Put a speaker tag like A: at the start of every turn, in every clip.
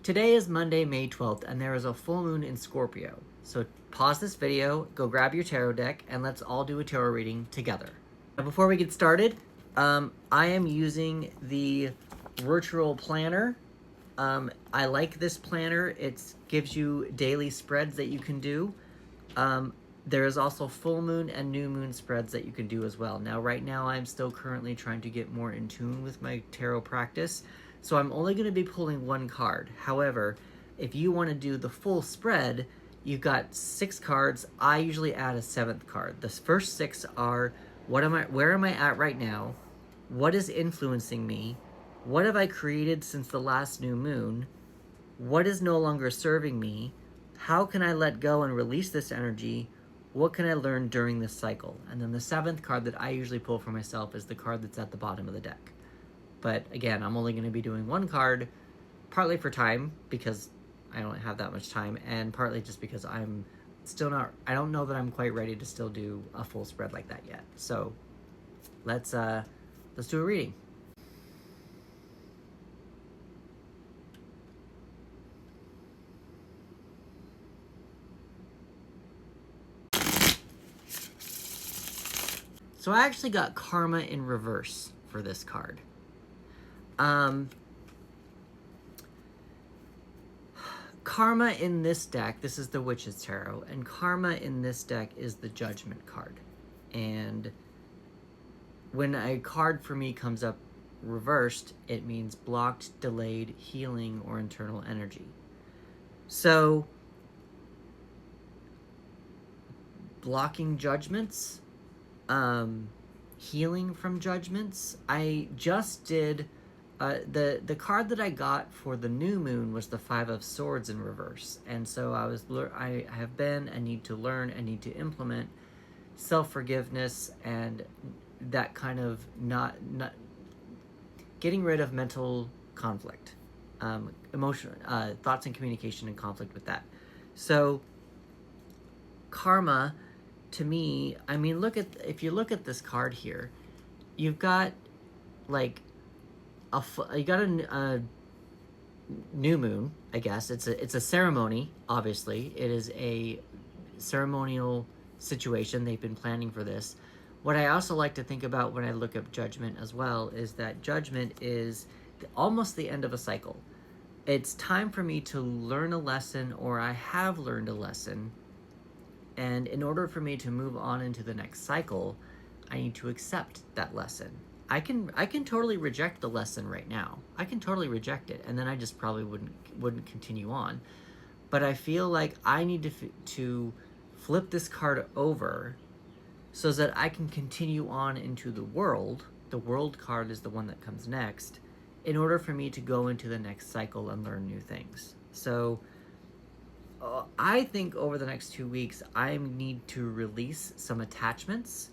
A: Today is Monday, May 12th, and there is a full moon in Scorpio. So pause this video, go grab your tarot deck, and let's all do a tarot reading together. Now, before we get started, I am using the virtual planner. I like this planner. It gives you daily spreads that you can do. There is also full moon and new moon spreads that you can do as well. Now, right now, I'm still currently trying to get more in tune with my tarot practice, so I'm only going to be pulling one card. However, if you want to do the full spread, you've got 6 cards. I usually add a 7th card. The first 6 are where am I at right now? What is influencing me? What have I created since the last new moon? What is no longer serving me? How can I let go and release this energy? What can I learn during this cycle? And then the 7th card that I usually pull for myself is the card that's at the bottom of the deck. But again, I'm only going to be doing one card, partly for time, because I don't have that much time, and partly just because I don't know that I'm quite ready to still do a full spread like that yet. So let's do a reading. So I actually got Karma in reverse for this card. Karma in this deck, this is the Witch's Tarot, and Karma in this deck is the Judgment card. And when a card for me comes up reversed, it means blocked, delayed, healing, or internal energy. So, blocking judgments, healing from judgments. I just did the card that I got for the new moon was the 5 of Swords in reverse, and so I have been and need to learn and need to implement self-forgiveness and that kind of not getting rid of mental conflict, emotional thoughts and communication and conflict with that. So karma, to me, I mean, if you look at this card here, you've got like you got a new moon, I guess. It's a ceremony, obviously. It is a ceremonial situation. They've been planning for this. What I also like to think about when I look at judgment as well is that judgment is almost the end of a cycle. It's time for me to learn a lesson, or I have learned a lesson, and in order for me to move on into the next cycle, I need to accept that lesson. I can totally reject the lesson right now. I can totally reject it, and then I just probably wouldn't continue on. But I feel like I need to flip this card over so that I can continue on into the world. The world card is the one that comes next, in order for me to go into the next cycle and learn new things. So I think over the next 2 weeks, I need to release some attachments.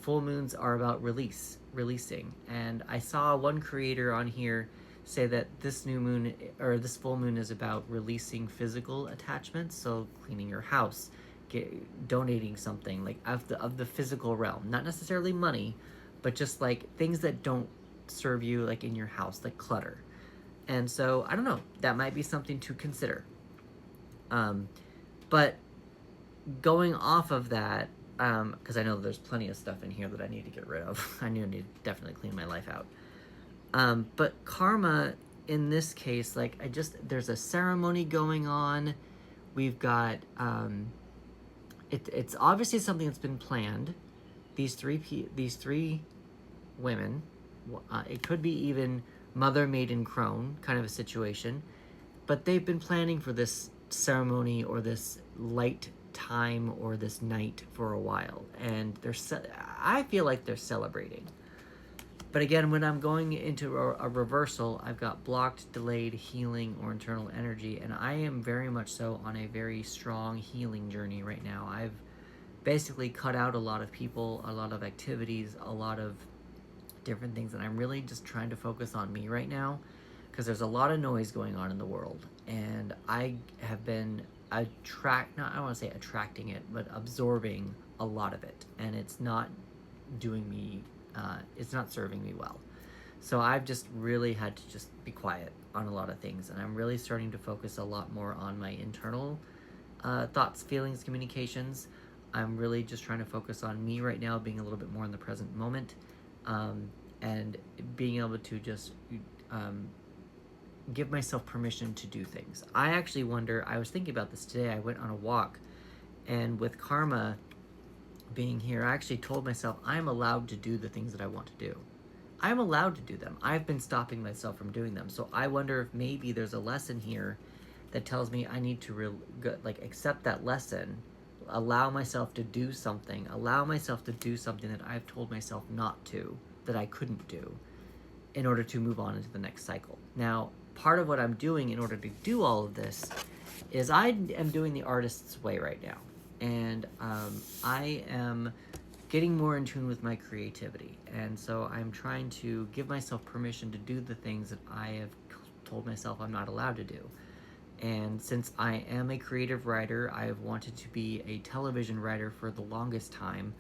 A: Full moons are about releasing. And I saw one creator on here say that this new moon, or this full moon, is about releasing physical attachments. So cleaning your house, donating something like of the physical realm, not necessarily money, but just like things that don't serve you, like in your house, like clutter. And so I don't know, that might be something to consider. But going off of that, because I know there's plenty of stuff in here that I need to get rid of. I need to definitely clean my life out. But karma, in this case, like there's a ceremony going on. We've got, it's obviously something that's been planned. These three women, it could be even mother, maiden, crone kind of a situation, but they've been planning for this ceremony or this light time or this night for a while, and I feel like they're celebrating. But again, when I'm going into a reversal, I've got blocked, delayed, healing, or internal energy, and I am very much so on a very strong healing journey right now. I've basically cut out a lot of people, a lot of activities, a lot of different things, and I'm really just trying to focus on me right now, because there's a lot of noise going on in the world, and I have been I don't want to say attracting it, but absorbing a lot of it, and it's not doing me, it's not serving me well. So I've just really had to just be quiet on a lot of things, and I'm really starting to focus a lot more on my internal thoughts, feelings, communications. I'm really just trying to focus on me right now, being a little bit more in the present moment, and being able to just um, give myself permission to do things. I actually wonder, I was thinking about this today. I went on a walk, and with karma being here, I actually told myself I'm allowed to do the things that I want to do. I'm allowed to do them. I've been stopping myself from doing them. So I wonder if maybe there's a lesson here that tells me I need to accept that lesson, allow myself to do something, that I've told myself not to, that I couldn't do, in order to move on into the next cycle. Now, part of what I'm doing in order to do all of this is I am doing the artist's way right now. And I am getting more in tune with my creativity. And so I'm trying to give myself permission to do the things that I have told myself I'm not allowed to do. And since I am a creative writer, I have wanted to be a television writer for the longest time.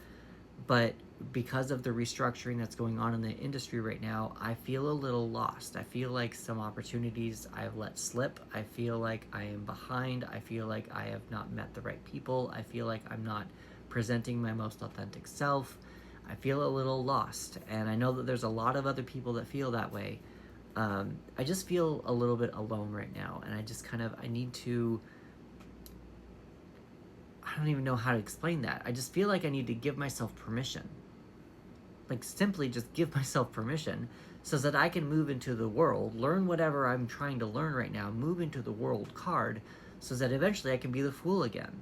A: But because of the restructuring that's going on in the industry right now, I feel a little lost. I feel like some opportunities I've let slip. I feel like I am behind. I feel like I have not met the right people. I feel like I'm not presenting my most authentic self. I feel a little lost, and I know that there's a lot of other people that feel that way. I just feel a little bit alone right now, and I just I need to, I don't even know how to explain that. I just feel like I need to give myself permission. Like, simply just give myself permission so that I can move into the world, learn whatever I'm trying to learn right now, move into the world card, so that eventually I can be the fool again.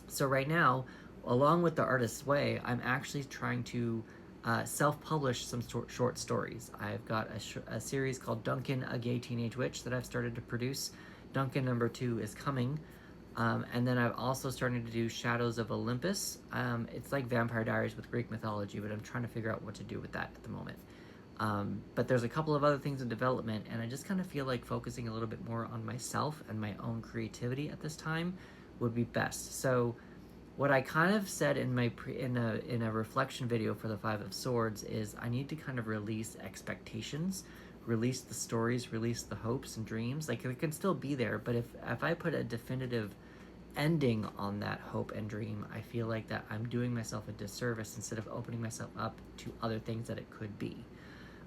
A: So right now, along with the artist's way, I'm actually trying to self-publish some short stories. I've got a series called Duncan, a Gay Teenage Witch that I've started to produce. Duncan #2 is coming. And then I've also started to do Shadows of Olympus. It's like Vampire Diaries with Greek mythology, but I'm trying to figure out what to do with that at the moment. But there's a couple of other things in development, and I just kind of feel like focusing a little bit more on myself and my own creativity at this time would be best. So what I kind of said in my in a reflection video for the Five of Swords is I need to kind of release expectations, release the stories, release the hopes and dreams. Like, it can still be there, but if I put a definitive ending on that hope and dream, I feel like that I'm doing myself a disservice instead of opening myself up to other things that it could be,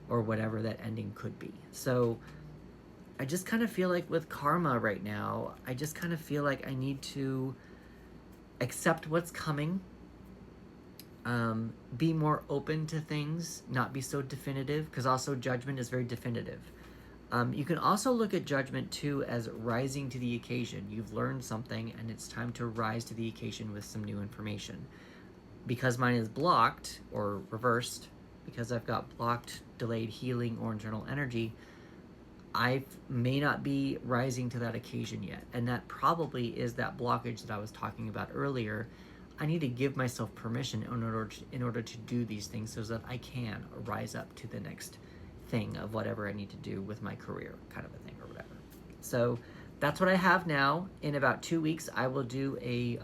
A: or whatever that ending could be. So I just kind of feel like with karma right now, I just kind of feel like I need to accept what's coming, be more open to things, not be so definitive, because also judgment is very definitive. You can also look at judgment too as rising to the occasion. You've learned something and it's time to rise to the occasion with some new information. Because mine is blocked or reversed, because I've got blocked, delayed healing, or internal energy, I may not be rising to that occasion yet. And that probably is that blockage that I was talking about earlier. I need to give myself permission in order to do these things so that I can rise up to the next thing of whatever I need to do with my career, kind of a thing, or whatever. So that's what I have now. In about 2 weeks, I will do a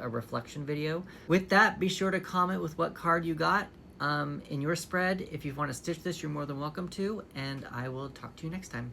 A: reflection video. With that, be sure to comment with what card you got in your spread. If you want to stitch this, you're more than welcome to, and I will talk to you next time.